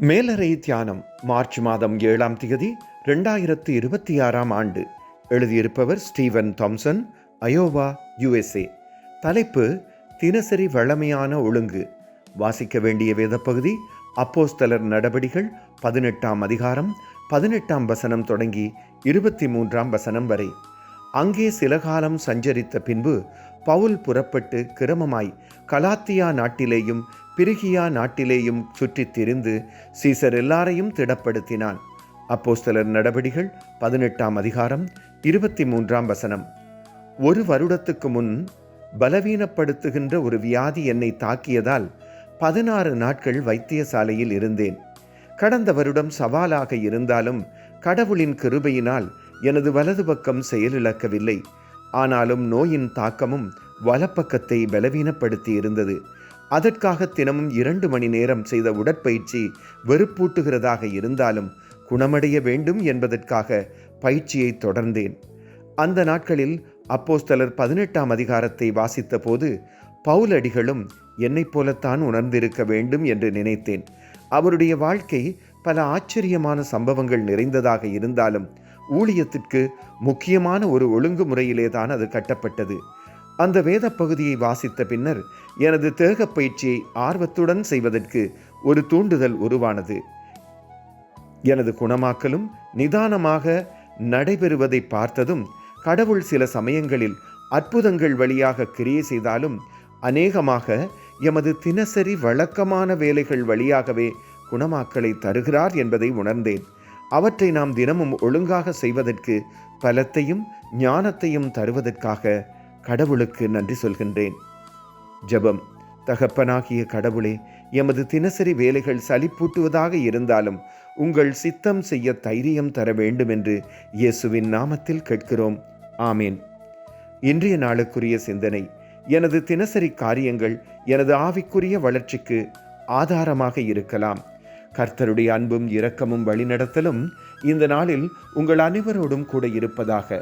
மேலறை தியானம் மார்ச் மாதம் 7ஆம் தேதி 2026ஆம் ஆண்டு. எழுதியிருப்பவர் ஸ்டீவன் தாம்சன், அயோவா, USA. தலைப்பு: தினசரி வழமையான ஒழுங்கு. வாசிக்க வேண்டிய வேதப்பகுதி அப்போஸ்தலர் நடபடிகள் 18ஆம் அதிகாரம் 18ஆம் வசனம் தொடங்கி 23ஆம் வசனம் வரை. அங்கே சில காலம் சஞ்சரித்த பின்பு பவுல் புறப்பட்டு கிரமமாய் கலாத்தியா நாட்டிலேயும் பிரிகியா நாட்டிலேயும் சுற்றித் திரிந்து சீசர் எல்லாரையும் திடப்படுத்தினான். அப்போஸ்தலர் நடபடிகள் 18ஆம் அதிகாரம் 23ஆம் வசனம். 1 வருடத்துக்கு முன் பலவீனப்படுத்துகின்ற ஒரு வியாதி என்னை தாக்கியதால் 16 நாட்கள் வைத்தியசாலையில் இருந்தேன். கடந்த வருடம் சவாலாக இருந்தாலும் கடவுளின் கிருபையினால் எனது வலது பக்கம் செயலிழக்கவில்லை. ஆனாலும் நோயின் தாக்கமும் வலப்பக்கத்தை பலவீனப்படுத்தி இருந்தது. அதற்காக தினமும் 2 மணி நேரம் செய்த உடற்பயிற்சி வெறுப்பூட்டுகிறதாக இருந்தாலும் குணமடைய வேண்டும் என்பதற்காக பயிற்சியை தொடர்ந்தேன். அந்த நாட்களில் அப்போஸ்தலர் 18ஆம் அதிகாரத்தை வாசித்த போது பவுலடிகளும் என்னைப் போலத்தான் உணர்ந்திருக்க வேண்டும் என்று நினைத்தேன். அவருடைய வாழ்க்கை பல ஆச்சரியமான சம்பவங்கள் நிறைந்ததாக இருந்தாலும் ஊழியத்திற்கு முக்கியமான ஒரு ஒழுங்குமுறையிலே தான் அது கட்டப்பட்டது. அந்த வேத பகுதியை வாசித்த பின்னர் எனது தேக பயிற்சியை ஆர்வத்துடன் செய்வதற்கு ஒரு தூண்டுதல் உருவானது. எனது குணமாக்கலும் நிதானமாக நடைபெறுவதை பார்த்ததும் கடவுள் சில சமயங்களில் அற்புதங்கள் வழியாக கிரியை செய்தாலும் அநேகமாக எமது தினசரி வழக்கமான வேலைகள் வழியாகவே குணமாக்கலை தருகிறார் என்பதை உணர்ந்தேன். அவற்றை நாம் தினமும் ஒழுங்காக செய்வதற்கு பலத்தையும் ஞானத்தையும் தருவதற்காக கடவுளுக்கு நன்றி சொல்கின்றேன். ஜெபம். தகப்பனாகிய கடவுளே, எமது தினசரி வேலைகள் சலிப்பூட்டுவதாக இருந்தாலும் உங்கள் சித்தம் செய்ய தைரியம் தர வேண்டும் என்று இயேசுவின் நாமத்தில் கேட்கிறோம். ஆமேன். இன்றைய நாளுக்குரிய சிந்தனை: எனது தினசரி காரியங்கள் எனது ஆவிக்குரிய வளர்ச்சிக்கு ஆதாரமாக இருக்கலாம். கர்த்தருடைய அன்பும் இரக்கமும் வழிநடத்தலும் இந்த நாளில் உங்கள் அனைவரோடும் கூட இருப்பதாக.